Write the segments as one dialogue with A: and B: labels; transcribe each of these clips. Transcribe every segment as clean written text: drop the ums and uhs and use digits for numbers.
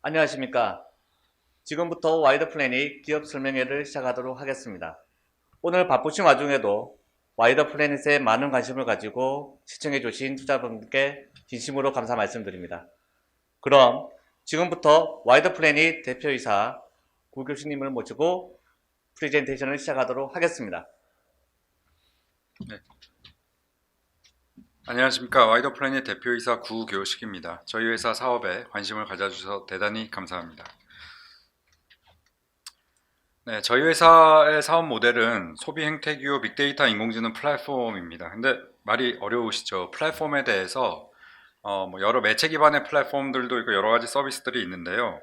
A: 안녕하십니까. 지금부터 와이드 플래닛 기업 설명회를 시작하도록 하겠습니다. 오늘 바쁘신 와중에도 와이드 플래닛에 많은 관심을 가지고 시청해 주신 투자분께 진심으로 감사 말씀드립니다. 그럼 지금부터 와이드 플래닛 대표이사 구 교수님을 모시고 프레젠테이션을 시작하도록 하겠습니다.
B: 네. 안녕하십니까. 와이더 플래닛 대표이사 구교식입니다. 저희 회사 사업에 관심을 가져주셔서 대단히 감사합니다. 네, 저희 회사의 사업 모델은 소비 행태 기호 빅데이터 인공지능 플랫폼입니다. 근데 말이 어려우시죠? 플랫폼에 대해서 여러 매체 기반의 플랫폼들도 있고 여러 가지 서비스들이 있는데요.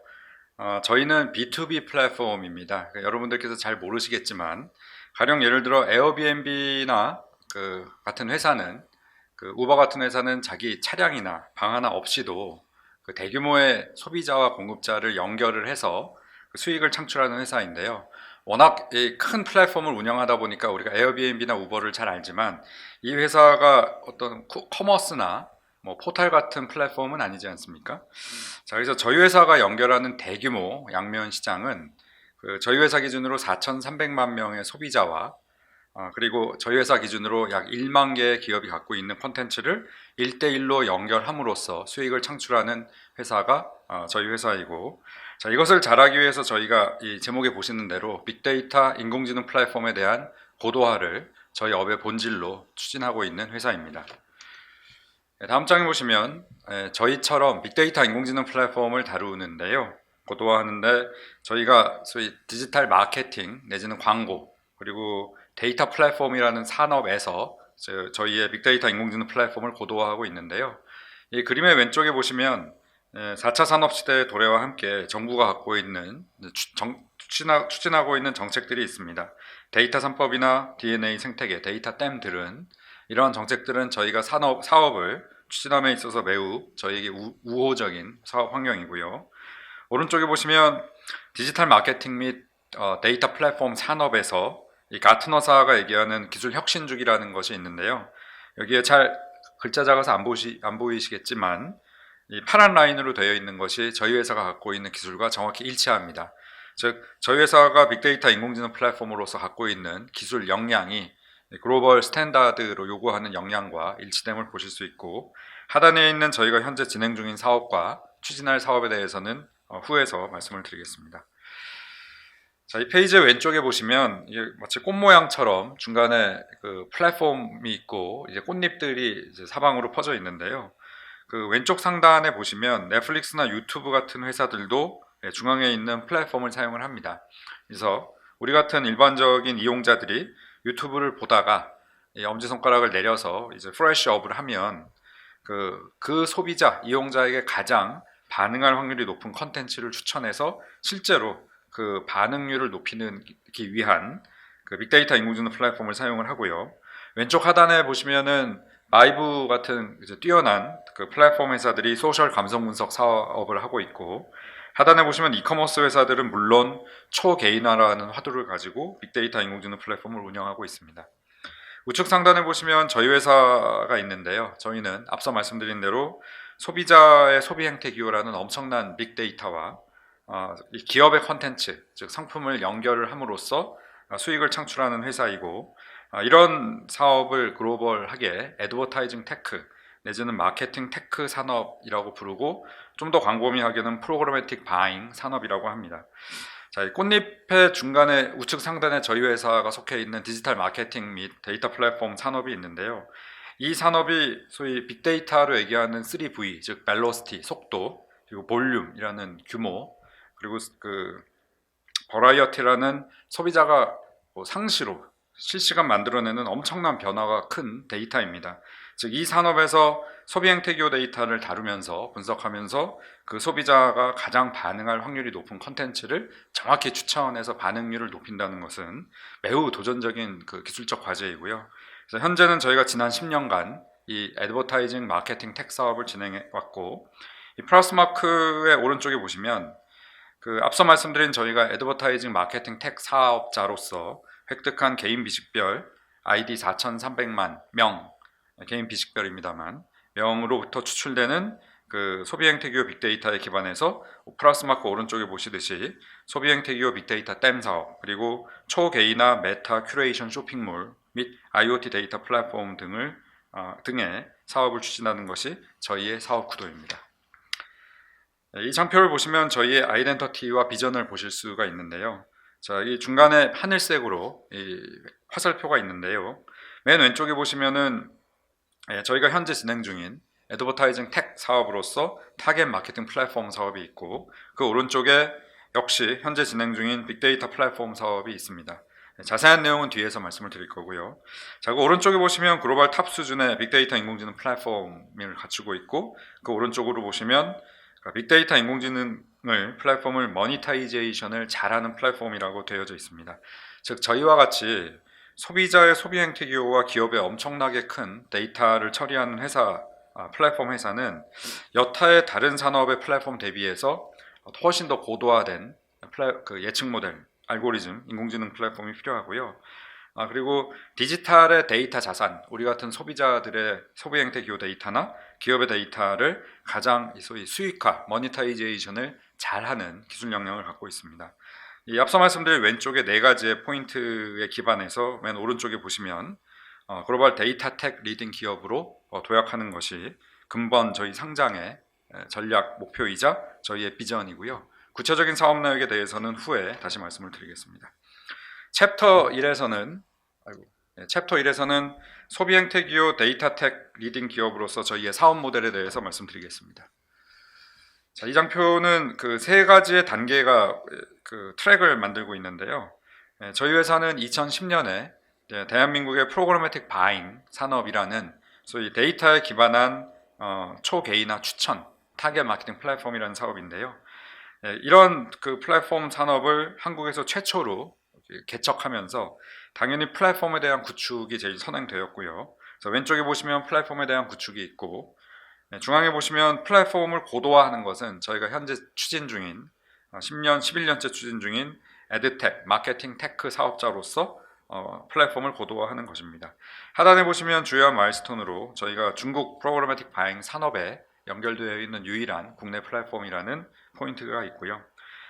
B: 저희는 B2B 플랫폼입니다. 그러니까 여러분들께서 잘 모르시겠지만 가령 예를 들어 에어비앤비나 그 같은 회사는 우버 같은 회사는 자기 차량이나 방 하나 없이도 그 대규모의 소비자와 공급자를 연결을 해서 그 수익을 창출하는 회사인데요. 워낙 큰 플랫폼을 운영하다 보니까 우리가 에어비앤비나 우버를 잘 알지만 이 회사가 어떤 커머스나 포털 같은 플랫폼은 아니지 않습니까? 자, 그래서 저희 회사가 연결하는 대규모 양면 시장은 저희 회사 기준으로 4,300만 명의 소비자와 그리고 저희 회사 기준으로 약 1만 개의 기업이 갖고 있는 콘텐츠를 1대1로 연결함으로써 수익을 창출하는 회사가 저희 회사이고, 자, 이것을 잘하기 위해서 저희가 이 제목에 보시는 대로 빅데이터 인공지능 플랫폼에 대한 고도화를 저희 업의 본질로 추진하고 있는 회사입니다. 다음 장에 보시면 저희처럼 빅데이터 인공지능 플랫폼을 다루는데요. 고도화하는데 저희가 소위 디지털 마케팅 내지는 광고 그리고 데이터 플랫폼이라는 산업에서 저희의 빅데이터 인공지능 플랫폼을 고도화하고 있는데요. 이 그림의 왼쪽에 보시면 4차 산업시대의 도래와 함께 정부가 갖고 있는 추진하고 있는 정책들이 있습니다. 데이터 3법이나 DNA 생태계, 데이터 댐들은 이러한 정책들은 저희가 사업을 추진함에 있어서 매우 저희에게 우호적인 사업 환경이고요. 오른쪽에 보시면 디지털 마케팅 및 데이터 플랫폼 산업에서 이 가트너사가 얘기하는 기술 혁신 주기라는 것이 있는데요. 여기에 잘 글자 작아서 안 보이시겠지만 이 파란 라인으로 되어 있는 것이 저희 회사가 갖고 있는 기술과 정확히 일치합니다. 즉 저희 회사가 빅데이터 인공지능 플랫폼으로서 갖고 있는 기술 역량이 글로벌 스탠다드로 요구하는 역량과 일치됨을 보실 수 있고, 하단에 있는 저희가 현재 진행 중인 사업과 추진할 사업에 대해서는 후에서 말씀을 드리겠습니다. 자, 이 페이지의 왼쪽에 보시면 이게 마치 꽃 모양처럼 중간에 그 플랫폼이 있고 이제 꽃잎들이 이제 사방으로 퍼져 있는데요. 그 왼쪽 상단에 보시면 넷플릭스나 유튜브 같은 회사들도 중앙에 있는 플랫폼을 사용을 합니다. 그래서 우리 같은 일반적인 이용자들이 유튜브를 보다가 엄지손가락을 내려서 이제 프레시업을 하면 그 소비자, 이용자에게 가장 반응할 확률이 높은 컨텐츠를 추천해서 실제로 그 반응률을 높이기 위한 그 빅데이터 인공지능 플랫폼을 사용을 하고요. 왼쪽 하단에 보시면은 바이브 같은 이제 뛰어난 그 플랫폼 회사들이 소셜 감성 분석 사업을 하고 있고, 하단에 보시면 이커머스 회사들은 물론 초개인화라는 화두를 가지고 빅데이터 인공지능 플랫폼을 운영하고 있습니다. 우측 상단에 보시면 저희 회사가 있는데요. 저희는 앞서 말씀드린 대로 소비자의 소비 행태 기호라는 엄청난 빅데이터와 이 기업의 컨텐츠, 즉 상품을 연결을 함으로써 수익을 창출하는 회사이고, 이런 사업을 글로벌하게 애드버타이징 테크 내지는 마케팅 테크 산업이라고 부르고, 좀 더 광범위하게는 프로그래매틱 바잉 산업이라고 합니다. 자, 이 꽃잎의 중간에 우측 상단에 저희 회사가 속해 있는 디지털 마케팅 및 데이터 플랫폼 산업이 있는데요. 이 산업이 소위 빅데이터로 얘기하는 3V, 즉 벨로시티, 속도, 그리고 볼륨이라는 규모, 그리고 그 버라이어티라는 소비자가 상시로 실시간 만들어내는 엄청난 변화가 큰 데이터입니다. 즉 이 산업에서 소비 행태 기호 데이터를 다루면서 분석하면서 그 소비자가 가장 반응할 확률이 높은 컨텐츠를 정확히 추천해서 반응률을 높인다는 것은 매우 도전적인 그 기술적 과제이고요. 그래서 현재는 저희가 지난 10년간 이 애드버타이징 마케팅 텍 사업을 진행해 왔고, 이 플러스 마크의 오른쪽에 보시면 그 앞서 말씀드린 저희가 애드버타이징 마케팅 텍 사업자로서 획득한 개인 비식별 아이디 4,300만 명, 개인 비식별입니다만 명으로부터 추출되는 그 소비 행태 기업 빅데이터에 기반해서 플러스 마크 오른쪽에 보시듯이 소비 행태 기업 빅데이터 댐 사업, 그리고 초개인화 메타 큐레이션 쇼핑몰 및 IoT 데이터 플랫폼 등의 사업을 추진하는 것이 저희의 사업 구도입니다. 이 장표를 보시면 저희의 아이덴티티와 비전을 보실 수가 있는데요. 자, 이 중간에 하늘색으로 이 화살표가 있는데요. 맨 왼쪽에 보시면은 저희가 현재 진행 중인 애드버타이징 텍 사업으로서 타겟 마케팅 플랫폼 사업이 있고, 그 오른쪽에 역시 현재 진행 중인 빅데이터 플랫폼 사업이 있습니다. 자세한 내용은 뒤에서 말씀을 드릴 거고요. 자, 그 오른쪽에 보시면 글로벌 탑 수준의 빅데이터 인공지능 플랫폼을 갖추고 있고, 그 오른쪽으로 보시면 빅데이터 인공지능을 플랫폼을 모니타이제이션을 잘하는 플랫폼이라고 되어져 있습니다. 즉 저희와 같이 소비자의 소비 행태 기호와 기업의 엄청나게 큰 데이터를 처리하는 플랫폼 회사는 여타의 다른 산업의 플랫폼 대비해서 훨씬 더 고도화된 예측 모델, 알고리즘, 인공지능 플랫폼이 필요하고요. 그리고 디지털의 데이터 자산, 우리 같은 소비자들의 소비 행태 기호 데이터나 기업의 데이터를 가장 소위 수익화, 모니타이제이션을 잘하는 기술 역량을 갖고 있습니다. 이 앞서 말씀드린 왼쪽에 네 가지의 포인트에 기반해서 맨 오른쪽에 보시면 글로벌 데이터 텍 리딩 기업으로 도약하는 것이 근본 저희 상장의 전략 목표이자 저희의 비전이고요. 구체적인 사업 내역에 대해서는 후에 다시 말씀을 드리겠습니다. 챕터 1에서는 소비 행태 기업 데이터 텍 리딩 기업으로서 저희의 사업 모델에 대해서 말씀드리겠습니다. 자, 이 장표는 그 세 가지의 단계가 그 트랙을 만들고 있는데요. 저희 회사는 2010년에 대한민국의 프로그래매틱 바잉 산업이라는 소위 데이터에 기반한 초개인화 추천 타겟 마케팅 플랫폼이라는 사업인데요. 이런 그 플랫폼 산업을 한국에서 최초로 개척하면서 당연히 플랫폼에 대한 구축이 제일 선행되었고요. 그래서 왼쪽에 보시면 플랫폼에 대한 구축이 있고, 중앙에 보시면 플랫폼을 고도화하는 것은 저희가 현재 추진 중인 11년째 추진 중인 에드텍, 마케팅 테크 사업자로서 플랫폼을 고도화하는 것입니다. 하단에 보시면 주요한 마일스톤으로 저희가 중국 프로그래매틱 바잉 산업에 연결되어 있는 유일한 국내 플랫폼이라는 포인트가 있고요.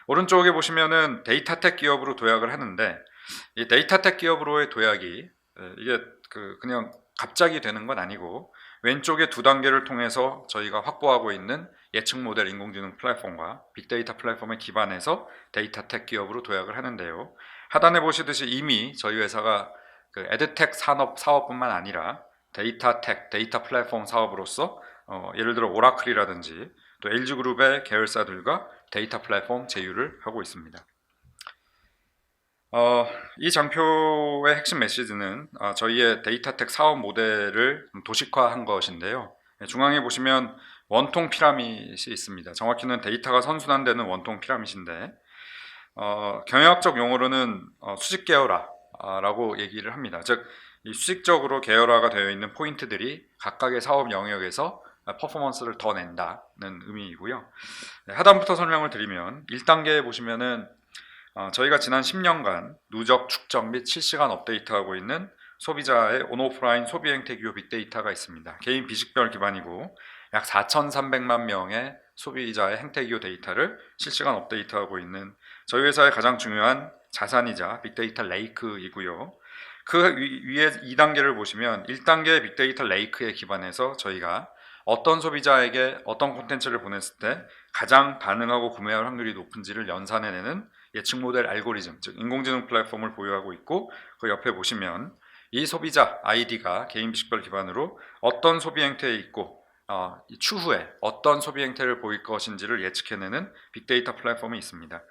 B: 오른쪽에 보시면은 데이터텍 기업으로 도약을 하는데, 이 데이터텍 기업으로의 도약이 이게 그냥 갑자기 되는 건 아니고, 왼쪽에 두 단계를 통해서 저희가 확보하고 있는 예측 모델 인공지능 플랫폼과 빅데이터 플랫폼에 기반해서 데이터텍 기업으로 도약을 하는데요. 하단에 보시듯이 이미 저희 회사가 그 에드텍 사업뿐만 아니라 데이터텍, 데이터 플랫폼 사업으로서 예를 들어 오라클이라든지 또 LG그룹의 계열사들과 데이터 플랫폼 제휴를 하고 있습니다. 이 장표의 핵심 메시지는 저희의 데이터텍 사업 모델을 도식화한 것인데요. 중앙에 보시면 원통 피라밋이 있습니다. 정확히는 데이터가 선순환되는 원통 피라밋인데, 경영학적 용어로는 수직 계열화라고 얘기를 합니다. 즉, 이 수직적으로 계열화가 되어 있는 포인트들이 각각의 사업 영역에서 퍼포먼스를 더 낸다는 의미이고요. 하단부터 설명을 드리면 1단계에 보시면은 저희가 지난 10년간 누적 축적 및 실시간 업데이트하고 있는 소비자의 온오프라인 소비 행태 기호 빅데이터가 있습니다. 개인 비식별 기반이고 약 4,300만 명의 소비자의 행태 기호 데이터를 실시간 업데이트하고 있는 저희 회사의 가장 중요한 자산이자 빅데이터 레이크이고요. 그 위에 2단계를 보시면 1단계 빅데이터 레이크에 기반해서 저희가 어떤 소비자에게 어떤 콘텐츠를 보냈을 때 가장 반응하고 구매할 확률이 높은지를 연산해내는 예측 모델 알고리즘, 즉 인공지능 플랫폼을 보유하고 있고, 그 옆에 보시면 이 소비자 아이디가 개인 비식별 기반으로 어떤 소비 행태에 있고 추후에 어떤 소비 행태를 보일 것인지를 예측해내는 빅데이터 플랫폼이 있습니다.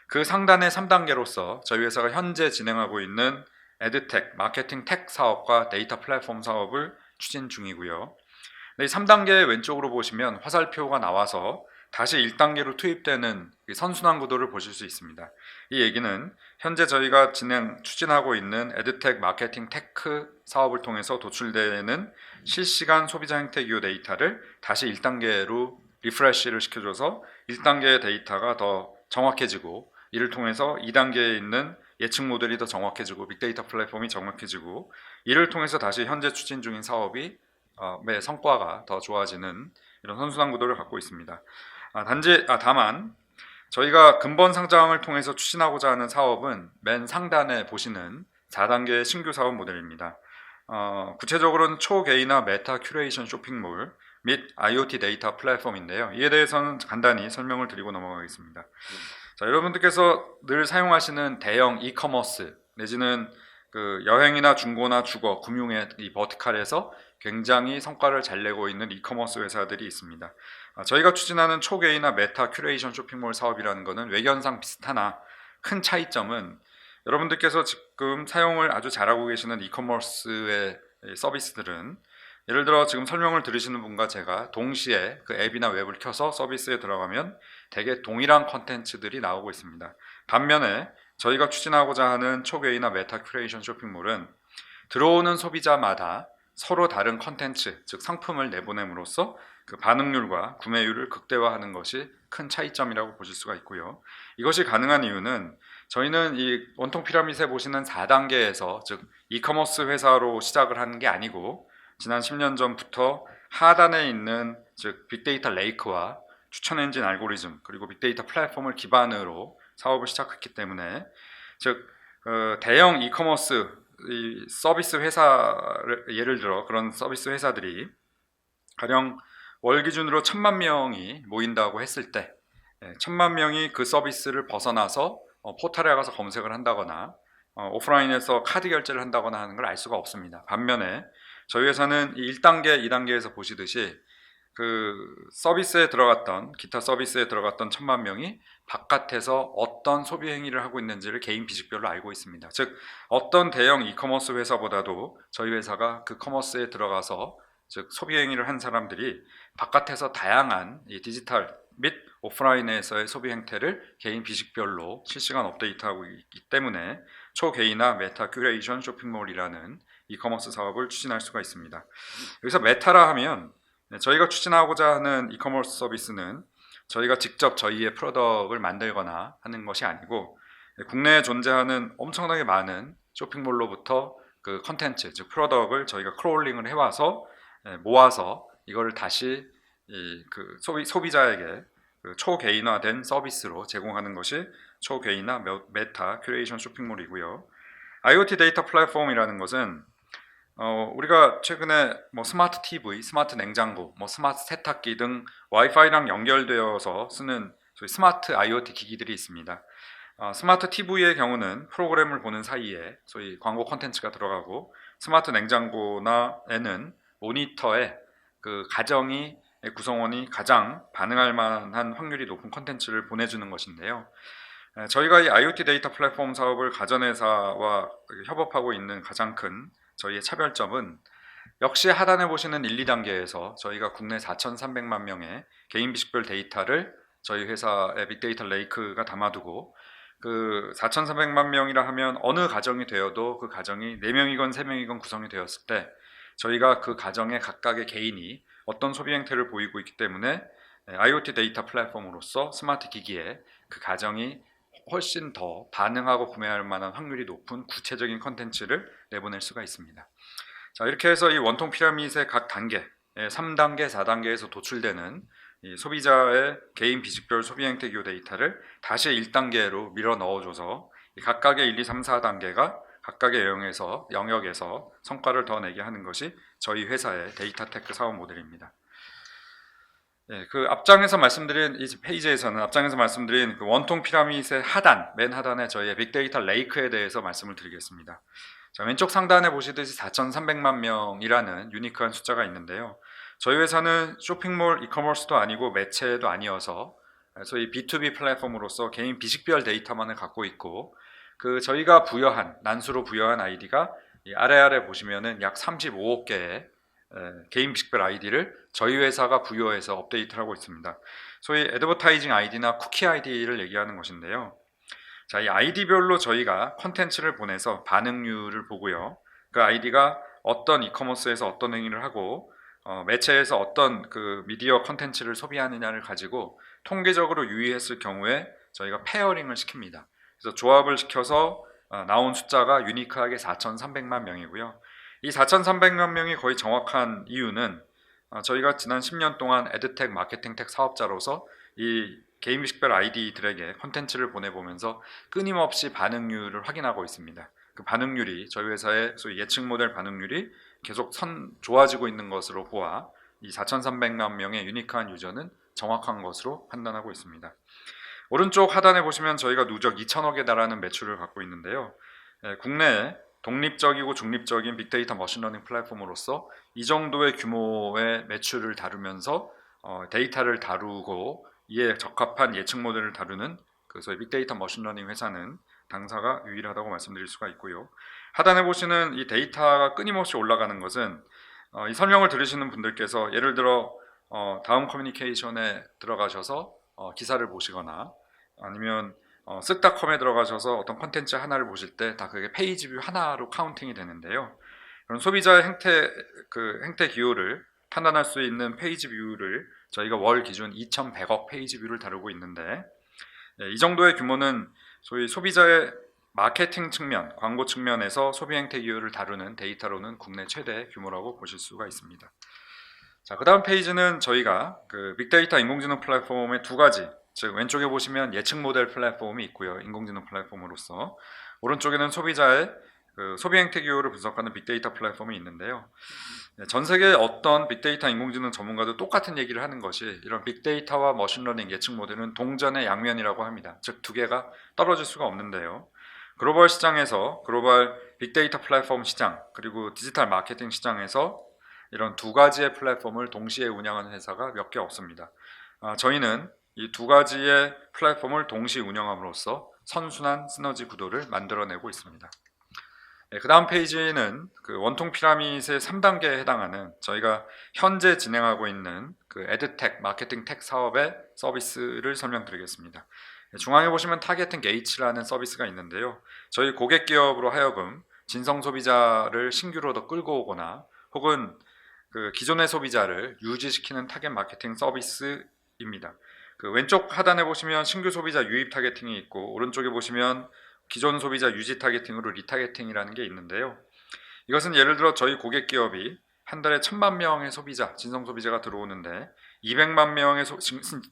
B: 그 상단의 3단계로서 저희 회사가 현재 진행하고 있는 에드텍, 마케팅 텍 사업과 데이터 플랫폼 사업을 추진 중이고요. 이 3단계 왼쪽으로 보시면 화살표가 나와서 다시 1단계로 투입되는 선순환 구도를 보실 수 있습니다. 이 얘기는 현재 저희가 추진하고 있는 에드텍 마케팅 테크 사업을 통해서 도출되는 실시간 소비자 행태 기호 데이터를 다시 1단계로 리프레시를 시켜줘서 1단계의 데이터가 더 정확해지고, 이를 통해서 2단계에 있는 예측 모델이 더 정확해지고 빅데이터 플랫폼이 정확해지고, 이를 통해서 다시 현재 추진 중인 사업이 성과가 더 좋아지는 이런 선순환 구도를 갖고 있습니다. 다만 저희가 근본 상장을 통해서 추진하고자 하는 사업은 맨 상단에 보시는 4단계 신규 사업 모델입니다. 구체적으로는 초개인화 메타 큐레이션 쇼핑몰 및 IoT 데이터 플랫폼인데요. 이에 대해서는 간단히 설명을 드리고 넘어가겠습니다. 자, 여러분들께서 늘 사용하시는 대형 이커머스 내지는 그 여행이나 중고나 주거, 금융의 이 버티칼에서 굉장히 성과를 잘 내고 있는 이커머스 회사들이 있습니다. 저희가 추진하는 초개인화 메타 큐레이션 쇼핑몰 사업이라는 것은 외견상 비슷하나 큰 차이점은 여러분들께서 지금 사용을 아주 잘하고 계시는 이커머스의 서비스들은 예를 들어 지금 설명을 들으시는 분과 제가 동시에 그 앱이나 웹을 켜서 서비스에 들어가면 대개 동일한 컨텐츠들이 나오고 있습니다. 반면에 저희가 추진하고자 하는 초개인화 메타 큐레이션 쇼핑몰은 들어오는 소비자마다 서로 다른 컨텐츠, 즉 상품을 내보냄으로써 그 반응률과 구매율을 극대화하는 것이 큰 차이점이라고 보실 수가 있고요. 이것이 가능한 이유는 저희는 이 원통 피라밋에 보시는 4단계에서 즉 이커머스 회사로 시작을 하는 게 아니고 지난 10년 전부터 하단에 있는 즉 빅데이터 레이크와 추천 엔진 알고리즘 그리고 빅데이터 플랫폼을 기반으로 사업을 시작했기 때문에 즉 대형 이커머스 이 서비스 회사를 예를 들어 그런 서비스 회사들이 가령 월 기준으로 1,000만 명이 모인다고 했을 때 1,000만 명이 그 서비스를 벗어나서 포털에 가서 검색을 한다거나 오프라인에서 카드 결제를 한다거나 하는 걸 알 수가 없습니다. 반면에 저희 회사는 1단계, 2단계에서 보시듯이 그 서비스에 들어갔던 기타 서비스에 들어갔던 1,000만 명이 바깥에서 어떤 소비 행위를 하고 있는지를 개인 비직별로 알고 있습니다. 즉 어떤 대형 이커머스 회사보다도 저희 회사가 그 커머스에 들어가서 즉 소비 행위를 한 사람들이 바깥에서 다양한 이 디지털 및 오프라인에서의 소비 행태를 개인 비직별로 실시간 업데이트하고 있기 때문에 초개인화 메타 큐레이션 쇼핑몰이라는 이커머스 사업을 추진할 수가 있습니다. 여기서 메타라 하면 저희가 추진하고자 하는 이커머스 서비스는 저희가 직접 저희의 프로덕트를 만들거나 하는 것이 아니고 국내에 존재하는 엄청나게 많은 쇼핑몰로부터 그 컨텐츠, 즉 프로덕트를 저희가 크롤링을 해와서 모아서 이거를 다시 그 소비자에게 그 초개인화된 서비스로 제공하는 것이 초개인화 메타 큐레이션 쇼핑몰이고요. IoT 데이터 플랫폼이라는 것은 우리가 최근에 뭐 스마트 TV, 스마트 냉장고, 뭐 스마트 세탁기 등 와이파이랑 연결되어서 쓰는 소위 스마트 IoT 기기들이 있습니다. 스마트 TV의 경우는 프로그램을 보는 사이에 소위 광고 콘텐츠가 들어가고 스마트 냉장고나에는 모니터에 그 가정이 구성원이 가장 반응할 만한 확률이 높은 콘텐츠를 보내주는 것인데요. 저희가 이 IoT 데이터 플랫폼 사업을 가전회사와 협업하고 있는 가장 큰 저희의 차별점은 역시 하단에 보시는 1, 2단계에서 저희가 국내 4,300만 명의 개인 비식별 데이터를 저희 회사의 빅데이터 레이크가 담아두고 그 4,300만 명이라 하면 어느 가정이 되어도 그 가정이 4명이건 3명이건 구성이 되었을 때 저희가 그 가정의 각각의 개인이 어떤 소비 행태를 보이고 있기 때문에 IoT 데이터 플랫폼으로서 스마트 기기에 그 가정이 훨씬 더 반응하고 구매할 만한 확률이 높은 구체적인 컨텐츠를 내보낼 수가 있습니다. 자, 이렇게 해서 이 원통 피라밋의 각 단계, 3단계, 4단계에서 도출되는 이 소비자의 개인 비식별 소비 행태 기호 데이터를 다시 1단계로 밀어 넣어줘서 각각의 1, 2, 3, 4단계가 각각의 영역에서 성과를 더 내게 하는 것이 저희 회사의 데이터 테크 사업 모델입니다. 그 앞장에서 말씀드린 이 페이지에서는 앞장에서 말씀드린 그 원통 피라밋의 하단, 맨 하단에 저희의 빅데이터 레이크에 대해서 말씀을 드리겠습니다. 자, 왼쪽 상단에 보시듯이 4,300만 명이라는 유니크한 숫자가 있는데요. 저희 회사는 쇼핑몰 이커머스도 아니고 매체도 아니어서 소위 B2B 플랫폼으로서 개인 비식별 데이터만을 갖고 있고 그 저희가 난수로 부여한 아이디가 이 아래 보시면은 약 35억 개의 개인 비식별 아이디를 저희 회사가 부여해서 업데이트를 하고 있습니다. 소위 애드버타이징 아이디나 쿠키 아이디를 얘기하는 것인데요. 자, 이 아이디별로 저희가 컨텐츠를 보내서 반응률을 보고요. 그 아이디가 어떤 이커머스에서 어떤 행위를 하고 매체에서 어떤 그 미디어 컨텐츠를 소비하느냐를 가지고 통계적으로 유의했을 경우에 저희가 페어링을 시킵니다. 그래서 조합을 시켜서 나온 숫자가 유니크하게 4,300만 명이고요. 이 4,300만 명이 거의 정확한 이유는 저희가 지난 10년 동안 에드텍, 마케팅텍 사업자로서 이 개인식별 아이디들에게 콘텐츠를 보내보면서 끊임없이 반응률을 확인하고 있습니다. 그 반응률이 저희 회사의 소위 예측 모델 반응률이 계속 좋아지고 있는 것으로 보아 이 4,300만 명의 유니크한 유저는 정확한 것으로 판단하고 있습니다. 오른쪽 하단에 보시면 저희가 누적 2천억에 달하는 매출을 갖고 있는데요. 국내에 독립적이고 중립적인 빅데이터 머신러닝 플랫폼으로서 이 정도의 규모의 매출을 다루면서 데이터를 다루고 이에 적합한 예측 모델을 다루는 그 소위 빅데이터 머신러닝 회사는 당사가 유일하다고 말씀드릴 수가 있고요. 하단에 보시는 이 데이터가 끊임없이 올라가는 것은 이 설명을 들으시는 분들께서 예를 들어 다음 커뮤니케이션에 들어가셔서 기사를 보시거나 아니면 쓱닷컴에 들어가셔서 어떤 콘텐츠 하나를 보실 때 다 그게 페이지 뷰 하나로 카운팅이 되는데요. 그런 소비자의 행태 기호를 판단할 수 있는 페이지 뷰를 저희가 월 기준 2,100억 페이지 뷰를 다루고 있는데 이 정도의 규모는 소위 소비자의 마케팅 측면, 광고 측면에서 소비 행태 기호를 다루는 데이터로는 국내 최대 규모라고 보실 수가 있습니다. 자, 그다음 페이지는 저희가 그 빅데이터 인공지능 플랫폼의 두 가지, 즉 왼쪽에 보시면 예측 모델 플랫폼이 있고요. 인공지능 플랫폼으로서 오른쪽에는 소비자의 그 소비 행태 기호를 분석하는 빅데이터 플랫폼이 있는데요. 전 세계 어떤 빅데이터 인공지능 전문가도 똑같은 얘기를 하는 것이 이런 빅데이터와 머신러닝 예측 모델은 동전의 양면이라고 합니다. 즉 두 개가 떨어질 수가 없는데요. 글로벌 시장에서 글로벌 빅데이터 플랫폼 시장 그리고 디지털 마케팅 시장에서 이런 두 가지의 플랫폼을 동시에 운영하는 회사가 몇 개 없습니다. 저희는 이 두 가지의 플랫폼을 동시 운영함으로써 선순환 시너지 구도를 만들어내고 있습니다. 그 다음 페이지는 그 원통 피라밋의 3단계에 해당하는 저희가 현재 진행하고 있는 그 에드텍, 마케팅텍 사업의 서비스를 설명드리겠습니다. 중앙에 보시면 타겟팅 게이츠라는 서비스가 있는데요. 저희 고객 기업으로 하여금 진성 소비자를 신규로 더 끌고 오거나 혹은 그 기존의 소비자를 유지시키는 타겟 마케팅 서비스입니다. 그 왼쪽 하단에 보시면 신규 소비자 유입 타겟팅이 있고 오른쪽에 보시면 기존 소비자 유지 타겟팅으로 리타겟팅이라는 게 있는데요. 이것은 예를 들어 저희 고객 기업이 한 달에 1,000만 명의 소비자, 진성 소비자가 들어오는데 200만 명의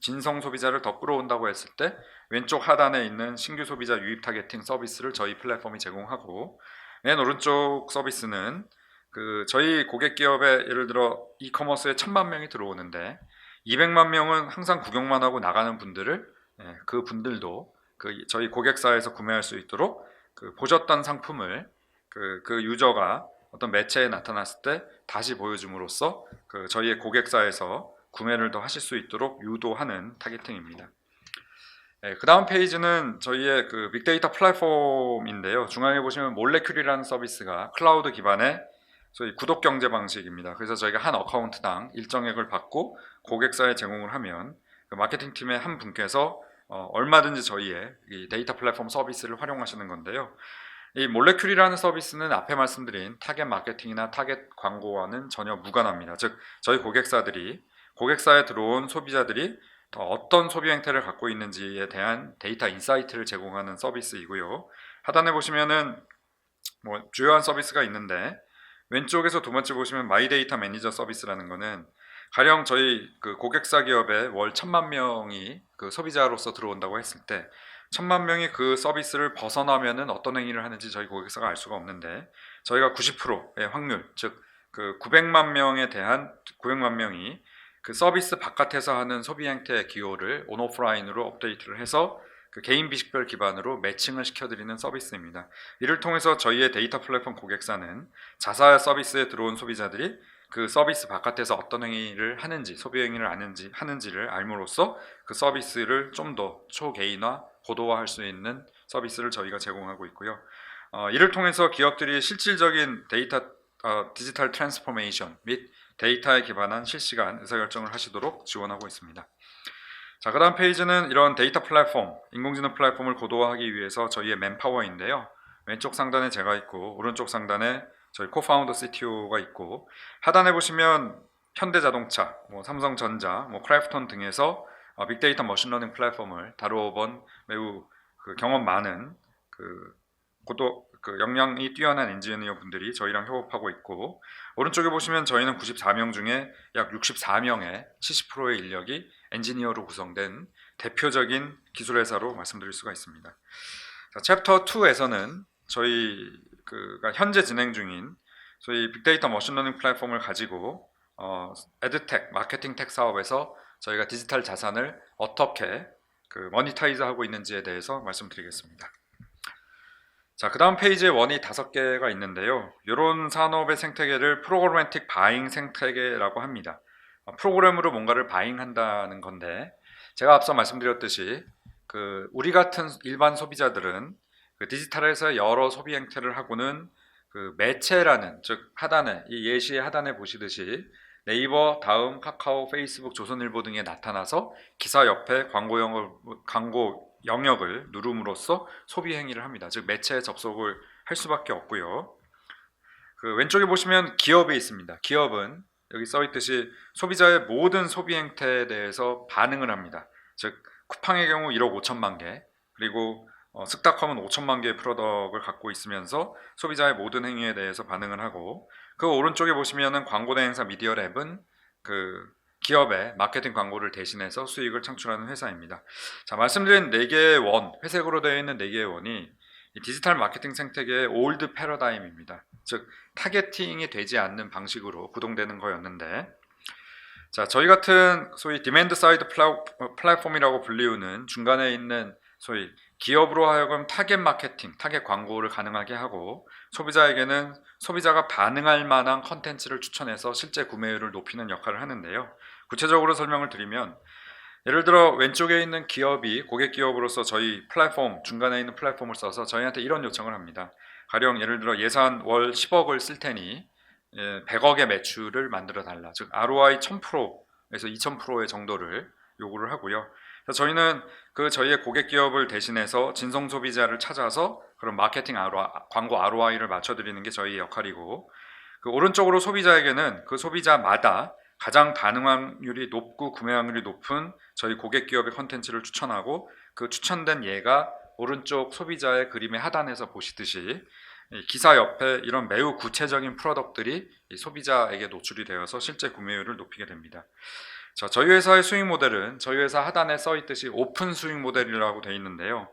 B: 진성 소비자를 더 끌어온다고 했을 때 왼쪽 하단에 있는 신규 소비자 유입 타겟팅 서비스를 저희 플랫폼이 제공하고 맨 오른쪽 서비스는 그 저희 고객 기업에 예를 들어 이커머스에 1,000만 명이 들어오는데 200만 명은 항상 구경만 하고 나가는 분들을 그 분들도 그 저희 고객사에서 구매할 수 있도록 그 보셨던 상품을 그 유저가 어떤 매체에 나타났을 때 다시 보여줌으로써 그 저희의 고객사에서 구매를 더 하실 수 있도록 유도하는 타겟팅입니다. 그 다음 페이지는 저희의 그 빅데이터 플랫폼인데요. 중앙에 보시면 몰레큘이라는 서비스가 클라우드 기반의 저희 구독 경제 방식입니다. 그래서 저희가 한 어카운트당 일정액을 받고 고객사에 제공을 하면 그 마케팅 팀의 한 분께서 얼마든지 저희의 이 데이터 플랫폼 서비스를 활용하시는 건데요. 이 몰레큘이라는 서비스는 앞에 말씀드린 타겟 마케팅이나 타겟 광고와는 전혀 무관합니다. 즉 저희 고객사에 들어온 소비자들이 더 어떤 소비 행태를 갖고 있는지에 대한 데이터 인사이트를 제공하는 서비스이고요. 하단에 보시면은 주요한 서비스가 있는데 왼쪽에서 두 번째 보시면 마이 데이터 매니저 서비스라는 거는 가령 저희 그 고객사 기업에 월 1,000만 명이 그 소비자로서 들어온다고 했을 때 1,000만 명이 그 서비스를 벗어나면은 어떤 행위를 하는지 저희 고객사가 알 수가 없는데 저희가 90%의 확률, 즉 그 900만 명이 그 서비스 바깥에서 하는 소비 행태의 기호를 온오프라인으로 업데이트를 해서 그 개인 비식별 기반으로 매칭을 시켜드리는 서비스입니다. 이를 통해서 저희의 데이터 플랫폼 고객사는 자사 서비스에 들어온 소비자들이 그 서비스 바깥에서 어떤 행위를 하는지, 소비 행위를 하는지를 알므로써 그 서비스를 좀 더 초개인화, 고도화할 수 있는 서비스를 저희가 제공하고 있고요. 이를 통해서 기업들이 실질적인 디지털 트랜스포메이션 및 데이터에 기반한 실시간 의사결정을 하시도록 지원하고 있습니다. 자, 그 다음 페이지는 이런 데이터 플랫폼, 인공지능 플랫폼을 고도화하기 위해서 저희의 맨파워인데요. 왼쪽 상단에 제가 있고 오른쪽 상단에 저희 코파운더 CTO가 있고 하단에 보시면 현대자동차, 삼성전자, 크래프톤 등에서 빅데이터 머신러닝 플랫폼을 다루어본 매우 그 경험 많은 그 역량이 뛰어난 엔지니어 분들이 저희랑 협업하고 있고, 오른쪽에 보시면 저희는 94명 중에 약 64명의 70%의 인력이 엔지니어로 구성된 대표적인 기술 회사로 말씀드릴 수가 있습니다. 자, 챕터 2에서는 저희가 현재 진행 중인 소위 빅데이터 머신러닝 플랫폼을 가지고 에드텍, 마케팅 텍 사업에서 저희가 디지털 자산을 어떻게 머니타이즈 하고 있는지에 대해서 말씀드리겠습니다. 자, 그 다음 페이지에 원이 5개가 있는데요. 이런 산업의 생태계를 프로그래매틱 바잉 생태계라고 합니다. 프로그램으로 뭔가를 바잉한다는 건데, 제가 앞서 말씀드렸듯이 우리 같은 일반 소비자들은 디지털에서 여러 소비 행태를 하고는 매체라는, 즉 하단에, 이 예시의 하단에 보시듯이 네이버, 다음, 카카오, 페이스북, 조선일보 등에 나타나서 기사 옆에 광고 영역을 누름으로써 소비 행위를 합니다. 즉 매체에 접속을 할 수밖에 없고요. 왼쪽에 보시면 기업이 있습니다. 기업은 여기 써 있듯이 소비자의 모든 소비 행태에 대해서 반응을 합니다. 즉 쿠팡의 경우 1억 5천만 개, 그리고 스타컴은 5천만 개의 프로덕트를 갖고 있으면서 소비자의 모든 행위에 대해서 반응을 하고, 그 오른쪽에 보시면은 광고 대행사 미디어랩은 기업의 마케팅 광고를 대신해서 수익을 창출하는 회사입니다. 자, 말씀드린 4개의 원, 회색으로 되어 있는 4개의 원이 이 디지털 마케팅 생태계의 올드 패러다임입니다. 즉 타겟팅이 되지 않는 방식으로 구동되는 거였는데, 자, 저희 같은 소위 디맨드 사이드 플랫폼이라고 불리우는 중간에 있는 소위 기업으로 하여금 타겟 마케팅, 타겟 광고를 가능하게 하고, 소비자에게는 소비자가 반응할 만한 컨텐츠를 추천해서 실제 구매율을 높이는 역할을 하는데요. 구체적으로 설명을 드리면, 예를 들어 왼쪽에 있는 기업이 고객 기업으로서 저희 플랫폼, 중간에 있는 플랫폼을 써서 저희한테 이런 요청을 합니다. 가령 예를 들어 예산 월 10억을 쓸 테니 100억의 매출을 만들어 달라. 즉 ROI 1000%에서 2000%의 정도를 요구를 하고요. 그래서 저희는 저희의 고객 기업을 대신해서 진성 소비자를 찾아서 그런 마케팅 광고 ROI를 맞춰드리는 게 저희의 역할이고, 오른쪽으로 소비자에게는 소비자마다 가장 반응 확률이 높고 구매 확률이 높은 저희 고객 기업의 컨텐츠를 추천하고, 추천된 예가 오른쪽 소비자의 그림의 하단에서 보시듯이 기사 옆에 이런 매우 구체적인 프로덕트들이 소비자에게 노출이 되어서 실제 구매율을 높이게 됩니다. 자, 저희 회사의 수익 모델은 저희 회사 하단에 써 있듯이 오픈 수익 모델이라고 되어 있는데요.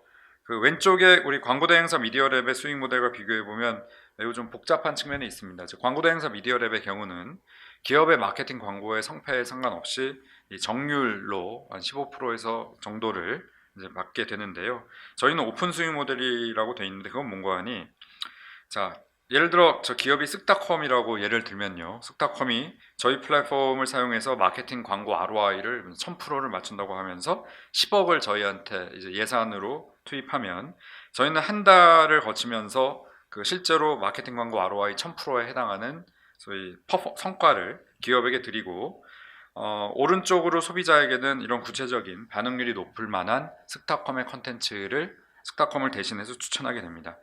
B: 왼쪽에 우리 광고 대행사 미디어랩의 수익 모델과 비교해 보면 매우 좀 복잡한 측면이 있습니다. 즉 광고 대행사 미디어랩의 경우는 기업의 마케팅 광고의 성패에 상관없이 이 정률로 한 15%에서 정도를 이제 받게 되는데요. 저희는 오픈 수익 모델이라고 되어 있는데, 그건 뭔가 하니, 자, 예를 들어 저 기업이 쓱닷컴이라고 예를 들면요. 쓱닷컴이 저희 플랫폼을 사용해서 마케팅 광고 ROI를 1000%를 맞춘다고 하면서 10억을 저희한테 이제 예산으로 투입하면, 저희는 한 달을 거치면서 실제로 마케팅 광고 ROI 1000%에 해당하는 소위 성과를 기업에게 드리고, 오른쪽으로 소비자에게는 이런 구체적인 반응률이 높을 만한 쓱닷컴의 컨텐츠를 쓱닷컴을 대신해서 추천하게 됩니다.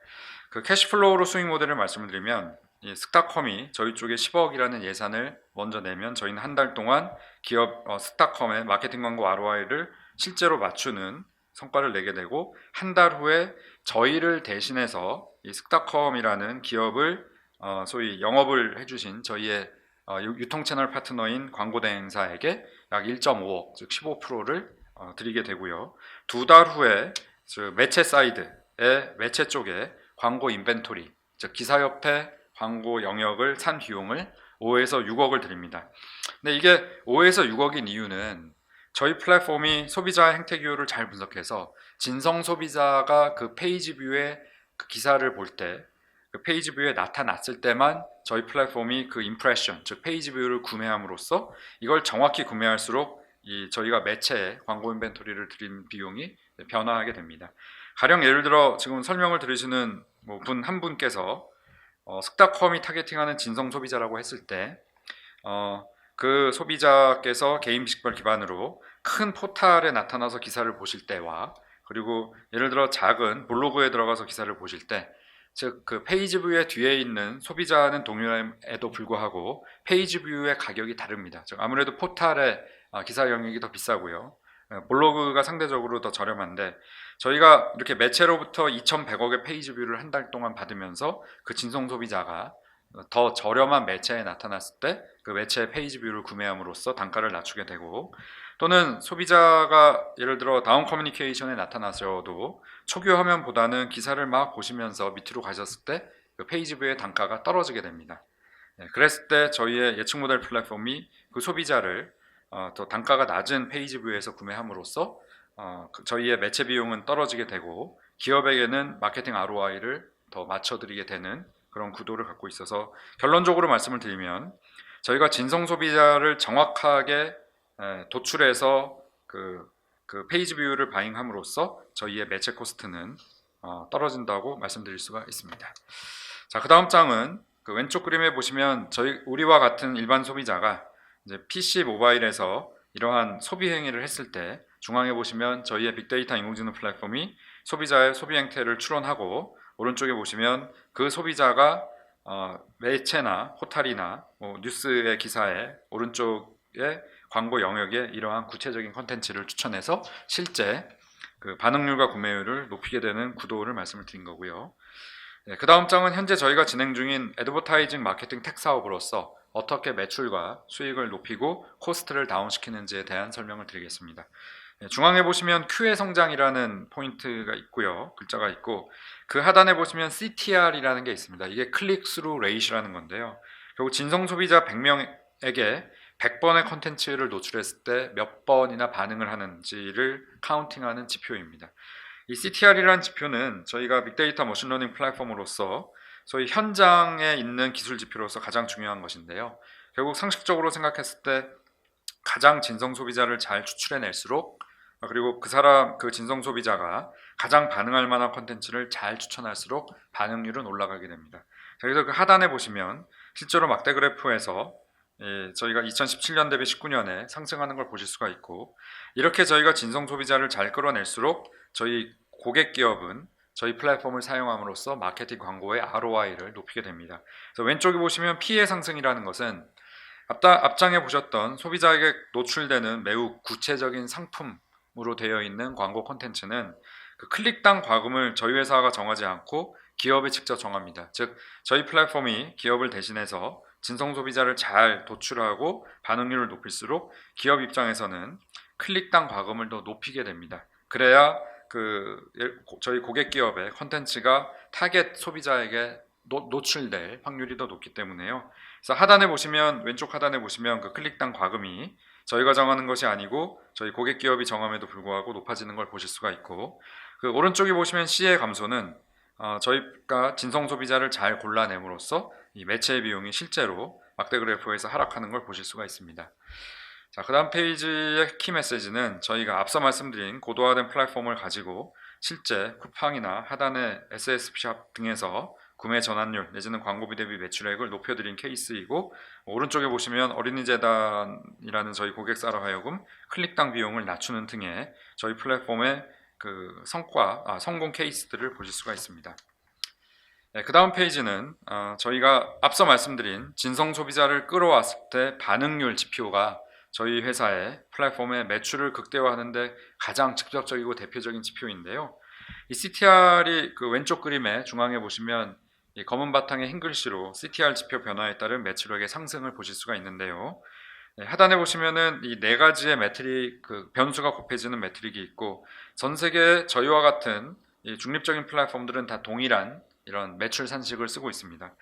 B: 캐시플로우로 수익 모델을 말씀을 드리면, 이 쓱닷컴이 저희 쪽에 10억이라는 예산을 먼저 내면 저희는 한 달 동안 기업 쓱닷컴의 마케팅 광고 ROI를 실제로 맞추는 성과를 내게 되고, 한 달 후에 저희를 대신해서 이 쓱닷컴이라는 기업을 소위 영업을 해주신 저희의 유통 채널 파트너인 광고 대행사에게 약 1.5억, 즉 15%를 드리게 되고요. 2달 후에 매체 사이드의 매체 쪽에 광고 인벤토리, 즉 기사 옆에 광고 영역을 산 비용을 5에서 6억을 드립니다. 근데 이게 5에서 6억인 이유는 저희 플랫폼이 소비자 행태 기호를 잘 분석해서 진성 소비자가 페이지 뷰에 기사를 볼 때, 페이지 뷰에 나타났을 때만 저희 플랫폼이 임프레션, 즉 페이지 뷰를 구매함으로써 이걸 정확히 구매할수록 저희가 매체에 광고 인벤토리를 드린 비용이 변화하게 됩니다. 가령 예를 들어 지금 설명을 들으시는 분 한 분께서 쓱닷컴이 타겟팅하는 진성 소비자라고 했을 때, 그 소비자께서 개인 비식별 기반으로 큰 포탈에 나타나서 기사를 보실 때와, 그리고 예를 들어 작은 블로그에 들어가서 기사를 보실 때, 즉 페이지 뷰의 뒤에 있는 소비자는 동일함에도 불구하고 페이지 뷰의 가격이 다릅니다. 즉 아무래도 포탈의 기사 영역이 더 비싸고요. 블로그가 상대적으로 더 저렴한데 저희가 이렇게 매체로부터 2,100억의 페이지 뷰를 한 달 동안 받으면서 그 진성 소비자가 더 저렴한 매체에 나타났을 때 그 매체의 페이지 뷰를 구매함으로써 단가를 낮추게 되고 또는 소비자가 예를 들어 다운 커뮤니케이션에 나타나셔도 초기 화면보다는 기사를 막 보시면서 밑으로 가셨을 때 그 페이지 뷰의 단가가 떨어지게 됩니다. 그랬을 때 저희의 예측 모델 플랫폼이 그 소비자를 더 단가가 낮은 페이지 뷰에서 구매함으로써 저희의 매체 비용은 떨어지게 되고 기업에게는 마케팅 ROI를 더 맞춰드리게 되는 그런 구도를 갖고 있어서 결론적으로 말씀을 드리면 저희가 진성 소비자를 정확하게 도출해서 그 페이지 뷰를 바잉함으로써 저희의 매체 코스트는 떨어진다고 말씀드릴 수가 있습니다. 자, 그 다음 장은 그 왼쪽 그림에 보시면 우리와 같은 일반 소비자가 이제 PC 모바일에서 이러한 소비 행위를 했을 때 중앙에 보시면 저희의 빅데이터 인공지능 플랫폼이 소비자의 소비 행태를 추론하고 오른쪽에 보시면 그 소비자가 매체나 호탈이나 뉴스의 기사에 오른쪽에 광고 영역에 이러한 구체적인 콘텐츠를 추천해서 실제 그 반응률과 구매율을 높이게 되는 구도를 말씀을 드린 거고요. 그 다음 장은 현재 저희가 진행 중인 애드버타이징 마케팅 텍 사업으로서 어떻게 매출과 수익을 높이고 코스트를 다운시키는지에 대한 설명을 드리겠습니다. 중앙에 보시면 Q의 성장이라는 포인트가 있고요. 글자가 있고 그 하단에 보시면 CTR이라는 게 있습니다. 이게 클릭 스루 레이시라는 건데요. 결국 진성 소비자 100명에게 100번의 컨텐츠를 노출했을 때 몇 번이나 반응을 하는지를 카운팅하는 지표입니다. 이 CTR이라는 지표는 저희가 빅데이터 머신러닝 플랫폼으로서 저희 현장에 있는 기술 지표로서 가장 중요한 것인데요. 결국 상식적으로 생각했을 때 가장 진성 소비자를 잘 추출해낼수록 그리고 그 진성 소비자가 가장 반응할 만한 컨텐츠를 잘 추천할수록 반응률은 올라가게 됩니다. 그래서 그 하단에 보시면 실제로 막대 그래프에서 저희가 2017년 대비 19년에 상승하는 걸 보실 수가 있고 이렇게 저희가 진성 소비자를 잘 끌어낼수록 저희 고객 기업은 저희 플랫폼을 사용함으로써 마케팅 광고의 ROI를 높이게 됩니다. 그래서 왼쪽에 보시면 P의 상승이라는 것은 앞장에 보셨던 소비자에게 노출되는 매우 구체적인 상품으로 되어 있는 광고 콘텐츠는 그 클릭당 과금을 저희 회사가 정하지 않고 기업이 직접 정합니다. 즉 저희 플랫폼이 기업을 대신해서 진성 소비자를 잘 도출하고 반응률을 높일수록 기업 입장에서는 클릭당 과금을 더 높이게 됩니다. 그래야 저희 고객 기업의 컨텐츠가 타겟 소비자에게 노출될 확률이 더 높기 때문에요. 그래서 왼쪽 하단에 보시면 그 클릭당 과금이 저희가 정하는 것이 아니고 저희 고객 기업이 정함에도 불구하고 높아지는 걸 보실 수가 있고 그 오른쪽에 보시면 C의 감소는 저희가 진성 소비자를 잘 골라냄으로써 이 매체의 비용이 실제로 막대 그래프에서 하락하는 걸 보실 수가 있습니다. 자, 그 다음 페이지의 키 메시지는 저희가 앞서 말씀드린 고도화된 플랫폼을 가지고 실제 쿠팡이나 하단의 SS샵 등에서 구매 전환율 내지는 광고비 대비 매출액을 높여드린 케이스이고 오른쪽에 보시면 어린이재단이라는 저희 고객사로 하여금 클릭당 비용을 낮추는 등의 저희 플랫폼의 그 성공 케이스들을 보실 수가 있습니다. 그 다음 페이지는 저희가 앞서 말씀드린 진성 소비자를 끌어왔을 때 반응률 지표가 저희 회사의 플랫폼의 매출을 극대화하는데 가장 직접적이고 대표적인 지표인데요. 이 CTR이 그 왼쪽 그림의 중앙에 보시면 이 검은 바탕의 흰 글씨로 CTR 지표 변화에 따른 매출액의 상승을 보실 수가 있는데요. 하단에 보시면은 이 네 가지의 매트릭 그 변수가 곱해지는 매트릭이 있고 전 세계 저희와 같은 이 중립적인 플랫폼들은 다 동일한 이런 매출 산식을 쓰고 있습니다.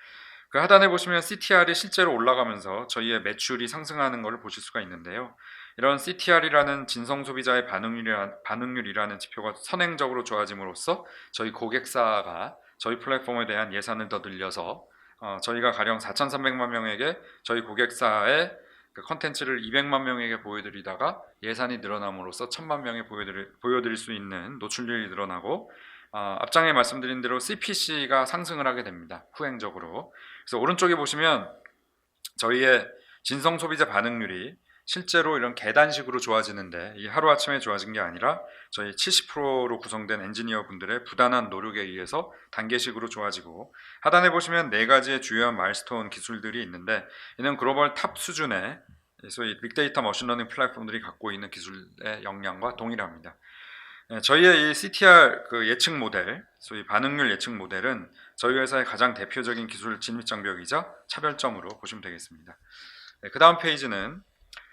B: 그 하단에 보시면 CTR이 실제로 올라가면서 저희의 매출이 상승하는 것을 보실 수가 있는데요. 이런 CTR이라는 진성 소비자의 반응률이라는 지표가 선행적으로 좋아짐으로써 저희 고객사가 저희 플랫폼에 대한 예산을 더 늘려서 저희가 가령 4,300만 명에게 저희 고객사의 그 컨텐츠를 200만 명에게 보여드리다가 예산이 늘어남으로써 1,000만 명에 보여드릴 수 있는 노출률이 늘어나고 앞장에 말씀드린 대로 CPC가 상승을 하게 됩니다. 후행적으로. 그래서 오른쪽에 보시면 저희의 진성 소비자 반응률이 실제로 이런 계단식으로 좋아지는데 이 하루아침에 좋아진 게 아니라 저희 70%로 구성된 엔지니어 분들의 부단한 노력에 의해서 단계식으로 좋아지고 하단에 보시면 네 가지의 주요한 마일스톤 기술들이 있는데 이는 글로벌 탑 수준의 소위 빅데이터 머신러닝 플랫폼들이 갖고 있는 기술의 역량과 동일합니다. 저희의 이 CTR 그 예측 모델, 소위 반응률 예측 모델은 저희 회사의 가장 대표적인 기술 진입 장벽이자 차별점으로 보시면 되겠습니다. 그 다음 페이지는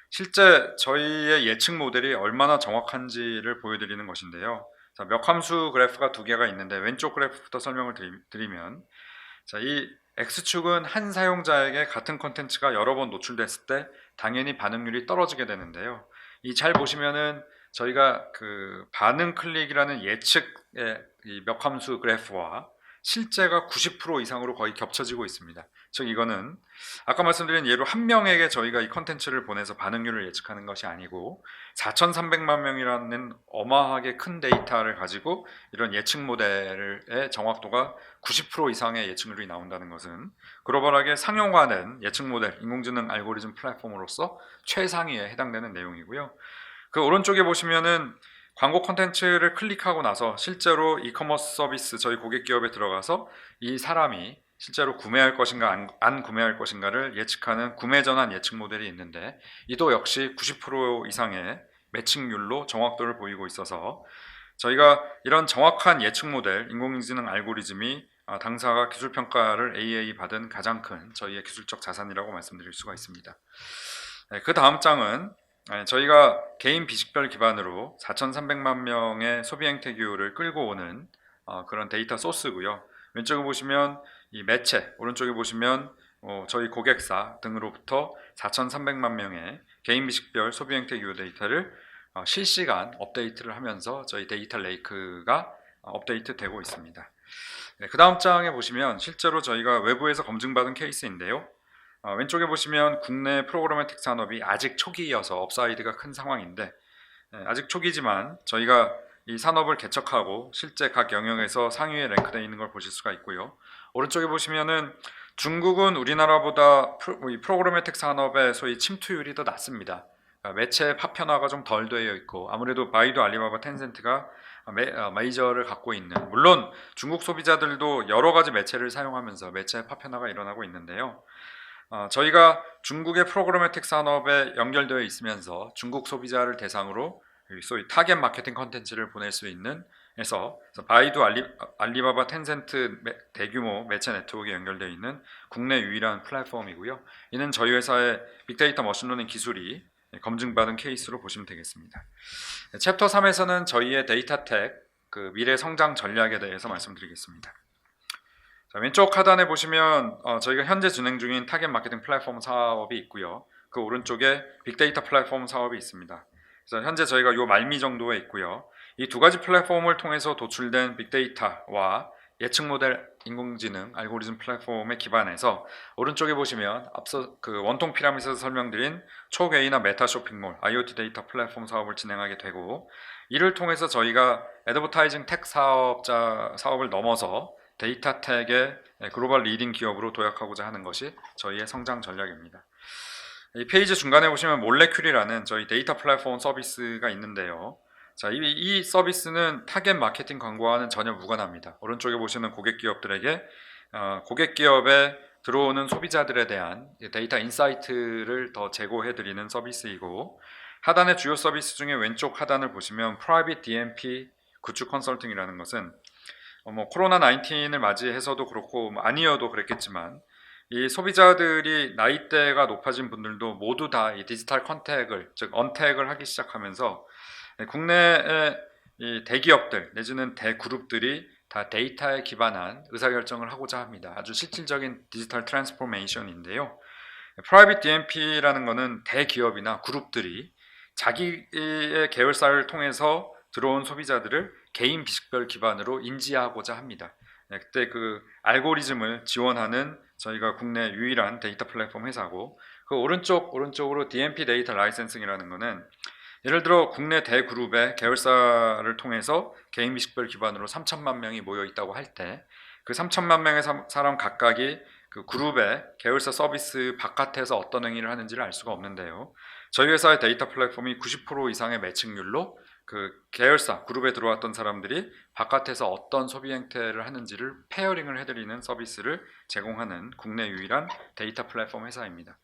B: 실제 저희의 예측 모델이 얼마나 정확한지를 보여드리는 것인데요. 자, 몇 함수 그래프가 두 개가 있는데 왼쪽 그래프부터 설명을 드리면, 자, 이 X축은 한 사용자에게 같은 콘텐츠가 여러 번 노출됐을 때 당연히 반응률이 떨어지게 되는데요. 이 잘 보시면은 저희가 그 반응 클릭이라는 예측의 이 몇 함수 그래프와 실제가 90% 이상으로 거의 겹쳐지고 있습니다. 즉 이거는 아까 말씀드린 예로 한 명에게 저희가 이 컨텐츠를 보내서 반응률을 예측하는 것이 아니고 4,300만 명이라는 어마하게 큰 데이터를 가지고 이런 예측 모델의 정확도가 90% 이상의 예측률이 나온다는 것은 글로벌하게 상용화된 예측 모델, 인공지능 알고리즘 플랫폼으로서 최상위에 해당되는 내용이고요. 그 오른쪽에 보시면은 광고 콘텐츠를 클릭하고 나서 실제로 이커머스 서비스 저희 고객 기업에 들어가서 이 사람이 실제로 구매할 것인가 안 구매할 것인가를 예측하는 구매 전환 예측 모델이 있는데 이도 역시 90% 이상의 매칭률로 정확도를 보이고 있어서 저희가 이런 정확한 예측 모델 인공지능 알고리즘이 당사가 기술 평가를 AA 받은 가장 큰 저희의 기술적 자산이라고 말씀드릴 수가 있습니다. 그 다음 장은 저희가 개인 비식별 기반으로 4,300만 명의 소비 행태 기호를 끌고 오는 그런 데이터 소스고요. 왼쪽에 보시면 이 매체, 오른쪽에 보시면 저희 고객사 등으로부터 4,300만 명의 개인 비식별 소비 행태 기호 데이터를 실시간 업데이트를 하면서 저희 데이터 레이크가 업데이트 되고 있습니다. 그 다음 장에 보시면 실제로 저희가 외부에서 검증받은 케이스인데요. 왼쪽에 보시면 국내 프로그래머틱 산업이 아직 초기여서 업사이드가 큰 상황인데 아직 초기지만 저희가 이 산업을 개척하고 실제 각 영역에서 상위에 랭크되어 있는 걸 보실 수가 있고요. 오른쪽에 보시면은 중국은 우리나라보다 프로그래머틱 산업의 소위 침투율이 더 낮습니다. 매체 파편화가 좀 덜 되어 있고 아무래도 바이두, 알리바바, 텐센트가 메이저를 갖고 있는, 물론 중국 소비자들도 여러 가지 매체를 사용하면서 매체 파편화가 일어나고 있는데요. 저희가 중국의 프로그래머틱 산업에 연결되어 있으면서 중국 소비자를 대상으로 소위 타겟 마케팅 컨텐츠를 보낼 수 있는 그래서 바이두, 알리바바, 텐센트 대규모 매체 네트워크에 연결되어 있는 국내 유일한 플랫폼이고요. 이는 저희 회사의 빅데이터 머신러닝 기술이 검증받은 케이스로 보시면 되겠습니다. 챕터 3에서는 저희의 데이터텍 그 미래 성장 전략에 대해서 말씀드리겠습니다. 자, 왼쪽 하단에 보시면 저희가 현재 진행 중인 타겟 마케팅 플랫폼 사업이 있고요. 그 오른쪽에 빅데이터 플랫폼 사업이 있습니다. 그래서 현재 저희가 요 말미 정도에 있고요. 이 두 가지 플랫폼을 통해서 도출된 빅데이터와 예측 모델 인공지능 알고리즘 플랫폼에 기반해서 오른쪽에 보시면 앞서 그 원통 피라미드에서 설명드린 초개인화 메타 쇼핑몰 IoT 데이터 플랫폼 사업을 진행하게 되고 이를 통해서 저희가 애드버타이징 텍 사업을 넘어서 데이터 텍의 글로벌 리딩 기업으로 도약하고자 하는 것이 저희의 성장 전략입니다. 이 페이지 중간에 보시면 몰레큘이라는 저희 데이터 플랫폼 서비스가 있는데요. 자, 이 서비스는 타겟 마케팅 광고와는 전혀 무관합니다. 오른쪽에 보시는 고객 기업들에게 고객 기업에 들어오는 소비자들에 대한 데이터 인사이트를 더 제공해드리는 서비스이고 하단의 주요 서비스 중에 왼쪽 하단을 보시면 프라이빗 DMP 구축 컨설팅이라는 것은 코로나 19을 맞이해서도 그렇고 아니어도 그랬겠지만 이 소비자들이 나이대가 높아진 분들도 모두 다 이 디지털 컨택을 즉 언택을 하기 시작하면서 국내의 이 대기업들 내지는 대그룹들이 다 데이터에 기반한 의사결정을 하고자 합니다. 아주 실질적인 디지털 트랜스포메이션인데요. 프라이빗 DMP라는 것은 대기업이나 그룹들이 자기의 계열사를 통해서 들어온 소비자들을 개인 비식별 기반으로 인지하고자 합니다. 그때 그 알고리즘을 지원하는 저희가 국내 유일한 데이터 플랫폼 회사고 그 오른쪽으로 DMP 데이터 라이센싱이라는 것은 예를 들어 국내 대그룹의 계열사를 통해서 개인 비식별 기반으로 3천만 명이 모여 있다고 할 때 그 3천만 명의 사람 각각이 그 그룹의 계열사 서비스 바깥에서 어떤 행위를 하는지를 알 수가 없는데요. 저희 회사의 데이터 플랫폼이 90% 이상의 매칭률로 그 계열사 그룹에 들어왔던 사람들이 바깥에서 어떤 소비 행태를 하는지를 페어링을 해드리는 서비스를 제공하는 국내 유일한 데이터 플랫폼 회사입니다.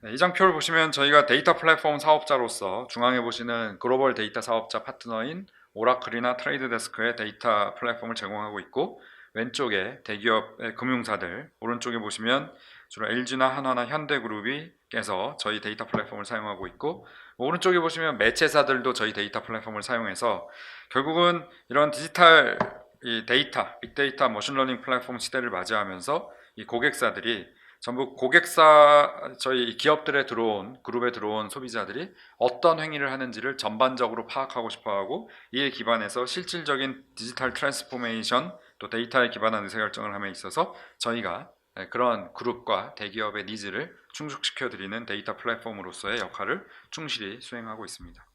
B: 네, 이 장표를 보시면 저희가 데이터 플랫폼 사업자로서 중앙에 보시는 글로벌 데이터 사업자 파트너인 오라클이나 트레이드데스크의 데이터 플랫폼을 제공하고 있고, 왼쪽에 대기업의 금융사들, 오른쪽에 보시면 주로 LG나 한화나 현대그룹이 께서 저희 데이터 플랫폼을 사용하고 있고, 오른쪽에 보시면 매체사들도 저희 데이터 플랫폼을 사용해서 결국은 이런 디지털 이 데이터, 빅데이터, 머신러닝 플랫폼 시대를 맞이하면서 이 고객사들이 전부 고객사 저희 기업들에 들어온 그룹에 들어온 소비자들이 어떤 행위를 하는지를 전반적으로 파악하고 싶어하고, 이에 기반해서 실질적인 디지털 트랜스포메이션 또 데이터에 기반한 의사결정을 함에 있어서 저희가 그런 그룹과 대기업의 니즈를 충족시켜 드리는 데이터 플랫폼으로서의 역할을 충실히 수행하고 있습니다.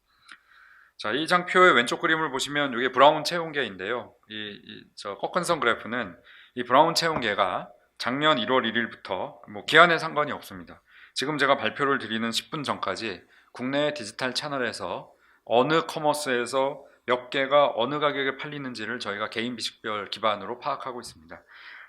B: 자, 이 장표의 왼쪽 그림을 보시면 이게 브라운 체온계인데요. 저 꺾은선 그래프는 이 브라운 체온계가 작년 1월 1일부터 뭐 기한에 상관이 없습니다. 지금 제가 발표를 드리는 10분 전까지 국내 디지털 채널에서 어느 커머스에서 몇 개가 어느 가격에 팔리는지를 저희가 개인 비식별 기반으로 파악하고 있습니다.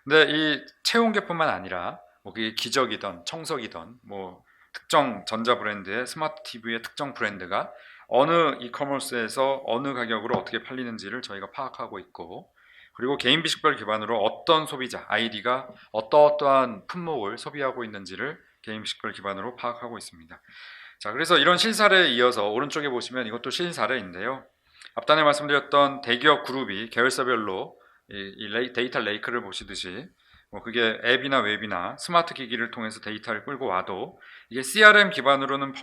B: 근데 이 체온계뿐만 아니라 뭐 그게 기적이든 청석이든 뭐 특정 전자 브랜드의 스마트 TV의 특정 브랜드가 어느 이커머스에서 어느 가격으로 어떻게 팔리는지를 저희가 파악하고 있고, 그리고 개인 비식별 기반으로 어떤 소비자 아이디가 어떠한 품목을 소비하고 있는지를 개인 비식별 기반으로 파악하고 있습니다. 자, 그래서 이런 실사례에 이어서 오른쪽에 보시면 이것도 실사례인데요. 앞단에 말씀드렸던 대기업 그룹이 계열사별로 이 데이터 레이크를 보시듯이 뭐 그게 앱이나 웹이나 스마트 기기를 통해서 데이터를 끌고 와도 이게 CRM 기반으로는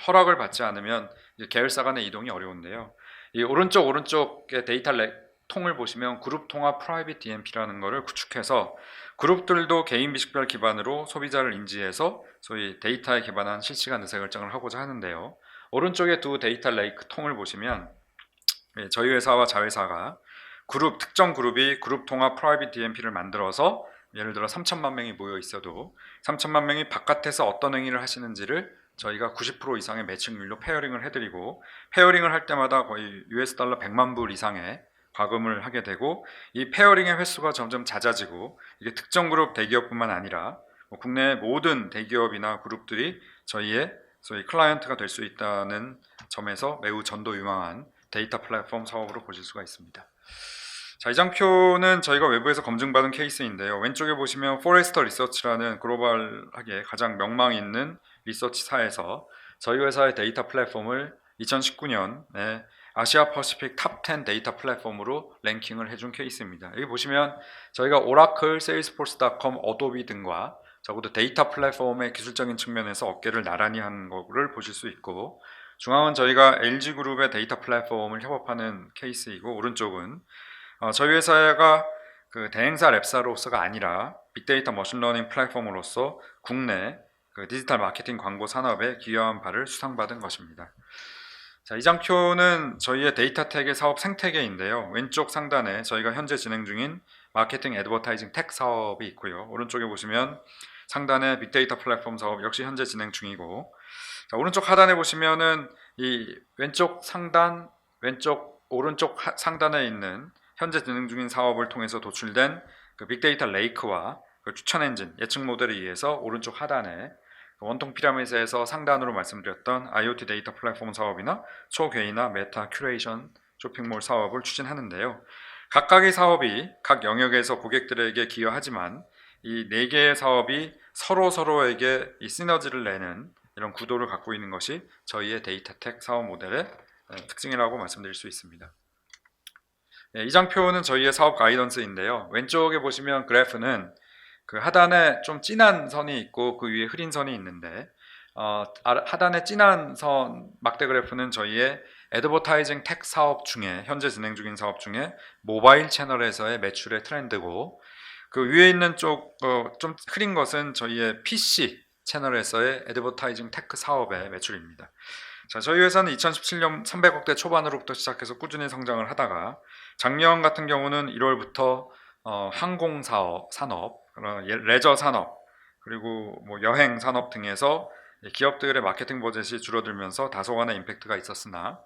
B: 허락을 받지 않으면 이제 계열사 간의 이동이 어려운데요. 이 오른쪽의 데이터 통을 보시면 그룹 통합 프라이빗 DMP라는 것을 구축해서 그룹들도 개인 비식별 기반으로 소비자를 인지해서 소위 데이터에 기반한 실시간 의사결정을 하고자 하는데요. 오른쪽에 두 데이터 레이크 통을 보시면 저희 회사와 자회사가 특정 그룹이 그룹 통합 프라이빗 DMP를 만들어서 예를 들어 3천만 명이 모여 있어도 3천만 명이 바깥에서 어떤 행위를 하시는지를 저희가 90% 이상의 매칭률로 페어링을 해드리고, 페어링을 할 때마다 거의 US 달러 100만 불 이상의 과금을 하게 되고, 이 페어링의 횟수가 점점 잦아지고, 이게 특정 그룹 대기업뿐만 아니라 국내 모든 대기업이나 그룹들이 저희의 소위 클라이언트가 될 수 있다는 점에서 매우 전도 유망한 데이터 플랫폼 사업으로 보실 수가 있습니다. 자, 이 장표는 저희가 외부에서 검증받은 케이스인데요. 왼쪽에 보시면 포레스터 리서치라는 글로벌하게 가장 명망 있는 리서치사에서 저희 회사의 데이터 플랫폼을 2019년에 아시아 퍼시픽 탑 10 데이터 플랫폼으로 랭킹을 해준 케이스입니다. 여기 보시면 저희가 오라클, 세일스포스닷컴, 어도비 등과 적어도 데이터 플랫폼의 기술적인 측면에서 어깨를 나란히 한 거를 보실 수 있고, 중앙은 저희가 LG그룹의 데이터 플랫폼을 협업하는 케이스이고, 오른쪽은 저희 회사가 그 대행사 랩사로서가 아니라 빅데이터 머신러닝 플랫폼으로서 국내 그 디지털 마케팅 광고 산업에 기여한 바를 수상받은 것입니다. 자, 이 장표는 저희의 데이터텍의 사업 생태계인데요. 왼쪽 상단에 저희가 현재 진행 중인 마케팅 애드버타이징 텍 사업이 있고요. 오른쪽에 보시면 상단에 빅데이터 플랫폼 사업 역시 현재 진행 중이고, 자, 오른쪽 하단에 보시면은 이 오른쪽 상단에 있는 현재 진행 중인 사업을 통해서 도출된 그 빅데이터 레이크와 그 추천 엔진 예측 모델에 의해서 오른쪽 하단에 원통 피라미드에서 상단으로 말씀드렸던 IoT 데이터 플랫폼 사업이나 초개인화 메타 큐레이션 쇼핑몰 사업을 추진하는데요. 각각의 사업이 각 영역에서 고객들에게 기여하지만 이 네 개의 사업이 서로에게 이 시너지를 내는 이런 구도를 갖고 있는 것이 저희의 데이터텍 사업 모델의 특징이라고 말씀드릴 수 있습니다. 이 장표는 저희의 사업 가이던스인데요. 왼쪽에 보시면 그래프는 그 하단에 좀 진한 선이 있고 그 위에 흐린 선이 있는데, 하단에 진한 선 막대 그래프는 저희의 애드버타이징 텍 사업 중에 현재 진행 중인 사업 중에 모바일 채널에서의 매출의 트렌드고, 그 위에 있는 쪽 좀 흐린 것은 저희의 PC 채널에서의 애드버타이징 테크 사업의 매출입니다. 자, 저희 회사는 2017년 300억대 초반으로부터 시작해서 꾸준히 성장을 하다가 작년 같은 경우는 1월부터 항공 산업, 레저 산업, 그리고 뭐 여행 산업 등에서 기업들의 마케팅 버젯이 줄어들면서 다소간의 임팩트가 있었으나,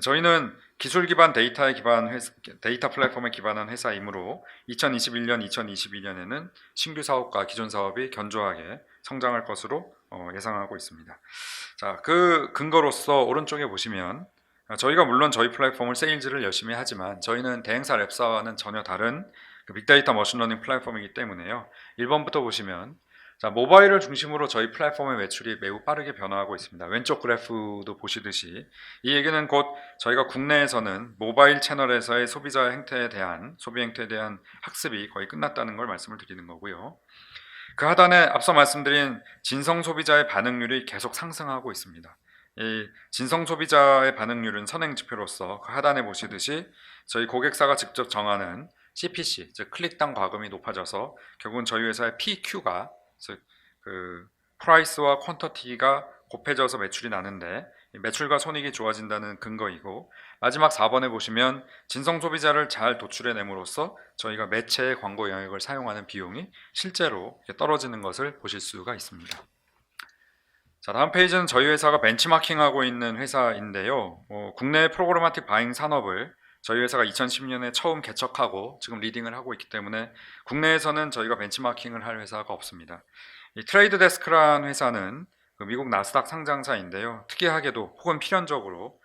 B: 저희는 기술 기반 데이터 플랫폼에 기반한 회사이므로 2021년, 2022년에는 신규 사업과 기존 사업이 견조하게 성장할 것으로 예상하고 있습니다. 자, 그 근거로서 오른쪽에 보시면 저희가 물론 저희 플랫폼을 세일즈를 열심히 하지만 저희는 대행사 랩사와는 전혀 다른 그 빅데이터 머신러닝 플랫폼이기 때문에요. 1번부터 보시면 자, 모바일을 중심으로 저희 플랫폼의 매출이 매우 빠르게 변화하고 있습니다. 왼쪽 그래프도 보시듯이 이 얘기는 곧 저희가 국내에서는 모바일 채널에서의 소비자 행태에 대한 소비 행태에 대한 학습이 거의 끝났다는 걸 말씀을 드리는 거고요. 그 하단에 앞서 말씀드린 진성 소비자의 반응률이 계속 상승하고 있습니다. 이 진성 소비자의 반응률은 선행 지표로서 그 하단에 보시듯이 저희 고객사가 직접 정하는 CPC, 즉 클릭당 과금이 높아져서 결국은 저희 회사의 PQ가 즉 그 프라이스와 퀀터티가 곱해져서 매출이 나는데 매출과 손익이 좋아진다는 근거이고, 마지막 4번에 보시면 진성 소비자를 잘 도출해 nem으로써 저희가 매체의 광고 영역을 사용하는 비용이 실제로 떨어지는 것을 보실 수가 있습니다. 자, 다음 페이지는 저희 회사가 벤치마킹하고 있는 회사인데요. 국내 프로그래마틱 바잉 산업을 저희 회사가 2010년에 처음 개척하고 지금 리딩을 하고 있기 때문에 국내에서는 저희가 벤치마킹을 할 회사가 없습니다. 이 트레이드 데스크라는 회사는 그 미국 나스닥 상장사인데요. 특이하게도 혹은 필연적으로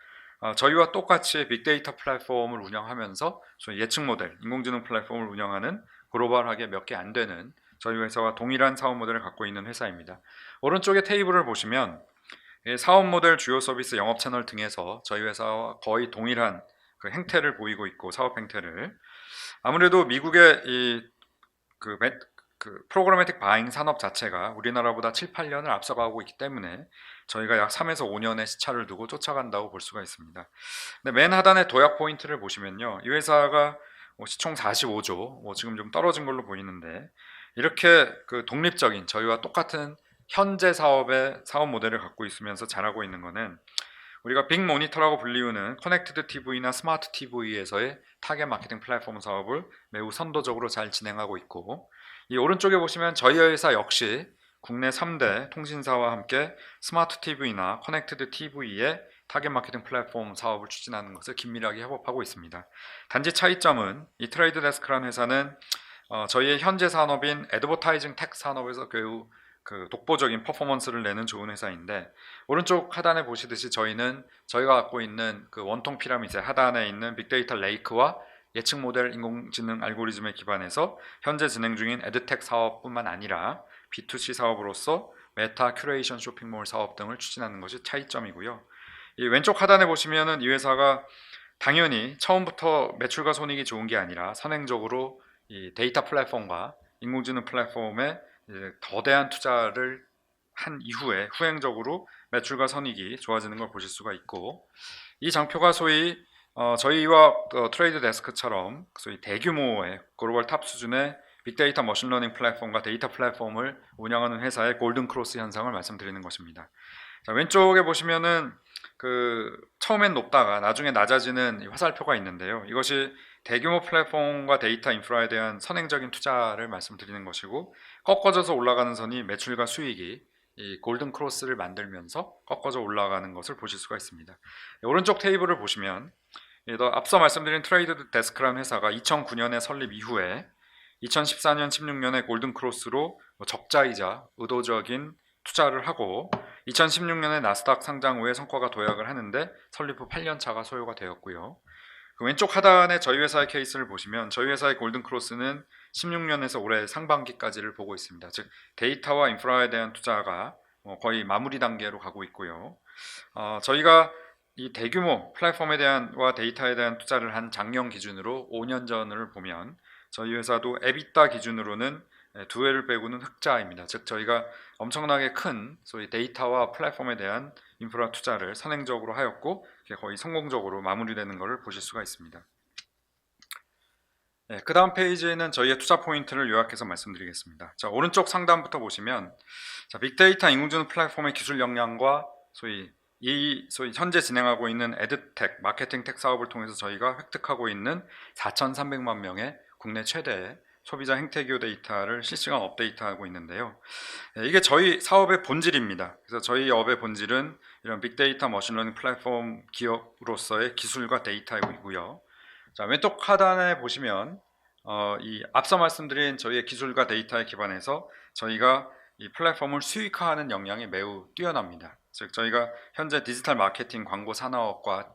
B: 저희와 똑같이 빅데이터 플랫폼을 운영하면서 저희 예측 모델, 인공지능 플랫폼을 운영하는 글로벌하게 몇 개 안 되는 저희 회사와 동일한 사업 모델을 갖고 있는 회사입니다. 오른쪽에 테이블을 보시면 사업 모델, 주요 서비스, 영업 채널 등에서 저희 회사와 거의 동일한 그 행태를 보이고 있고, 사업 행태를 아무래도 미국의 그 프로그래매틱 바잉 산업 자체가 우리나라보다 7, 8년을 앞서가고 있기 때문에 저희가 약 3에서 5년의 시차를 두고 쫓아간다고 볼 수가 있습니다. 근데 맨 하단의 도약 포인트를 보시면요, 이 회사가 시총 45조, 지금 좀 떨어진 걸로 보이는데, 이렇게 그 독립적인 저희와 똑같은 현재 사업의 사업 모델을 갖고 있으면서 잘하고 있는 거는 우리가 빅 모니터라고 불리우는 커넥티드 TV나 스마트 TV에서의 타겟 마케팅 플랫폼 사업을 매우 선도적으로 잘 진행하고 있고, 이 오른쪽에 보시면 저희 회사 역시 국내 3대 통신사와 함께 스마트 TV나 커넥티드 TV의 타겟 마케팅 플랫폼 사업을 추진하는 것을 긴밀하게 협업하고 있습니다. 단지 차이점은 이 트레이드 데스크라는 회사는 저희의 현재 산업인 애드버타이징 텍 산업에서 매우 그 독보적인 퍼포먼스를 내는 좋은 회사인데, 오른쪽 하단에 보시듯이 저희는 저희가 갖고 있는 그 원통 피라미드 하단에 있는 빅데이터 레이크와 예측 모델 인공지능 알고리즘에 기반해서 현재 진행 중인 에드텍 사업뿐만 아니라 B2C 사업으로서 메타 큐레이션 쇼핑몰 사업 등을 추진하는 것이 차이점이고요. 이 왼쪽 하단에 보시면은 이 회사가 당연히 처음부터 매출과 손익이 좋은 게 아니라 선행적으로 이 데이터 플랫폼과 인공지능 플랫폼에 거대한 투자를 한 이후에 후행적으로 매출과 손익이 좋아지는 걸 보실 수가 있고, 이 장표가 소위 저희와 트레이드 데스크처럼 소위 대규모의 글로벌 탑 수준의 빅데이터 머신러닝 플랫폼과 데이터 플랫폼을 운영하는 회사의 골든 크로스 현상을 말씀드리는 것입니다. 자, 왼쪽에 보시면은 그 처음엔 높다가 나중에 낮아지는 화살표가 있는데요. 이것이 대규모 플랫폼과 데이터 인프라에 대한 선행적인 투자를 말씀드리는 것이고, 꺾어져서 올라가는 선이 매출과 수익이 이 골든 크로스를 만들면서 꺾어져 올라가는 것을 보실 수가 있습니다. 오른쪽 테이블을 보시면 앞서 말씀드린 트레이드 데스크라는 회사가 2009년에 설립 이후에 2014년, 16년에 골든 크로스로 적자이자 의도적인 투자를 하고 2016년에 나스닥 상장 후에 성과가 도약을 하는데 설립 후 8년 차가 소요가 되었고요. 그 왼쪽 하단에 저희 회사의 케이스를 보시면 저희 회사의 골든 크로스는 16년에서 올해 상반기까지를 보고 있습니다. 즉 데이터와 인프라에 대한 투자가 거의 마무리 단계로 가고 있고요. 저희가 이 대규모 플랫폼에 대한와 데이터에 대한 투자를 한 작년 기준으로 5년 전을 보면 저희 회사도 에비타 기준으로는 두 해를 빼고는 흑자입니다. 즉 저희가 엄청나게 큰 소위 데이터와 플랫폼에 대한 인프라 투자를 선행적으로 하였고 거의 성공적으로 마무리되는 것을 보실 수가 있습니다. 그 다음 페이지에는 저희의 투자 포인트를 요약해서 말씀드리겠습니다. 자, 오른쪽 상단부터 보시면 빅데이터 인공지능 플랫폼의 기술 역량과 소위 현재 진행하고 있는 에드텍, 마케팅 텍 사업을 통해서 저희가 획득하고 있는 4,300만 명의 국내 최대의 소비자 행태기호 데이터를 실시간 업데이트하고 있는데요. 이게 저희 사업의 본질입니다. 그래서 저희 업의 본질은 이런 빅데이터 머신러닝 플랫폼 기업으로서의 기술과 데이터이고요. 자, 왼쪽 하단에 보시면 이 앞서 말씀드린 저희의 기술과 데이터에 기반해서 저희가 이 플랫폼을 수익화하는 역량이 매우 뛰어납니다. 즉 저희가 현재 디지털 마케팅 광고 산업과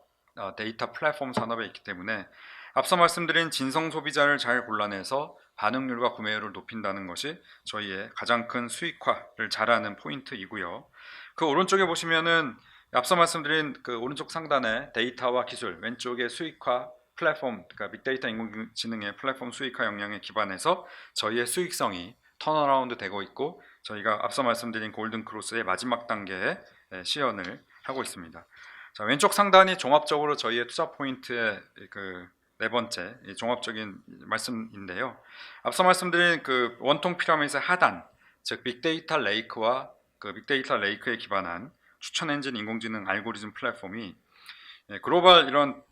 B: 데이터 플랫폼 산업에 있기 때문에 앞서 말씀드린 진성 소비자를 잘 골라내서 반응률과 구매율을 높인다는 것이 저희의 가장 큰 수익화를 잘하는 포인트이고요. 그 오른쪽에 보시면은 앞서 말씀드린 그 오른쪽 상단에 데이터와 기술, 왼쪽에 수익화 플랫폼, 그러니까 빅데이터 인공지능의 플랫폼 수익화 역량에 기반해서 저희의 수익성이 턴어라운드 되고 있고 저희가 앞서 말씀드린 골든 크로스의 마지막 단계에 시연을 하고 있습니다. 자, 왼쪽 상단이 종합적으로 저희의 투자 포인트의 그 네 번째 종합적인 말씀인데요. 앞서 말씀드린 그 원통 피라미드의 하단, 즉 빅데이터 레이크와 그 빅데이터 레이크에 기반한 추천 엔진 인공지능 알고리즘 플랫폼이 글로벌 이런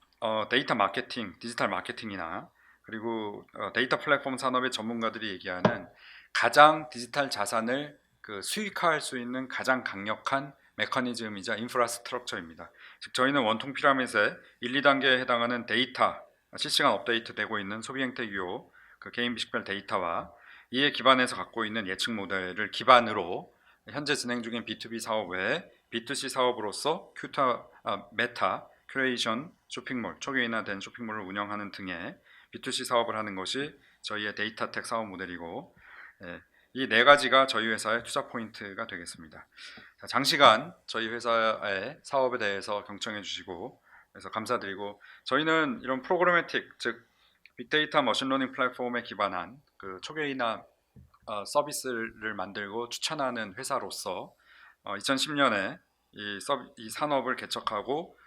B: 데이터 마케팅, 디지털 마케팅이나 그리고 데이터 플랫폼 산업의 전문가들이 얘기하는 가장 디지털 자산을 그 수익화할 수 있는 가장 강력한 메커니즘이자 인프라스트럭처입니다. 즉 저희는 원통 피라미드의 1, 2단계에 해당하는 데이터, 실시간 업데이트 되고 있는 소비 행태 유효, 그 개인 비식별 데이터와 이에 기반해서 갖고 있는 예측 모델을 기반으로 현재 진행 중인 B2B 사업 외에 B2C 사업으로서 메타, 큐레이션, 쇼핑몰, 초기인화된 쇼핑몰을 운영하는 등의 B2C 사업을 하는 것이 저희의 데이터텍 사업 모델이고 이 네 가지가 저희 회사의 투자 포인트가 되겠습니다. 자, 장시간 저희 회사의 사업에 대해서 경청해 주시고 그래서 감사드리고 저희는 이런 프로그래매틱 즉 빅데이터 머신러닝 플랫폼에 기반한 그 초계인화 서비스를 만들고 추천하는 회사로서 2010년에 이 산업을 개척하고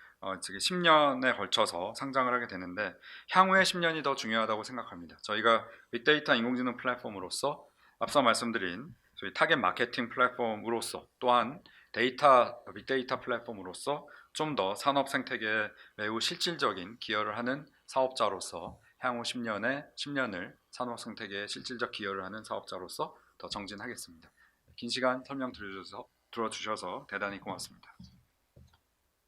B: 지금 10년에 걸쳐서 상장을 하게 되는데 향후의 10년이 더 중요하다고 생각합니다. 저희가 빅데이터 인공지능 플랫폼으로서 앞서 말씀드린 저희 타겟 마케팅 플랫폼으로서 또한 빅데이터 플랫폼으로서 좀 더 산업 생태계에 매우 실질적인 기여를 하는 사업자로서 향후 10년을 산업 생태계에 실질적 기여를 하는 사업자로서 더 정진하겠습니다. 긴 시간 설명 들어주셔서 대단히 고맙습니다.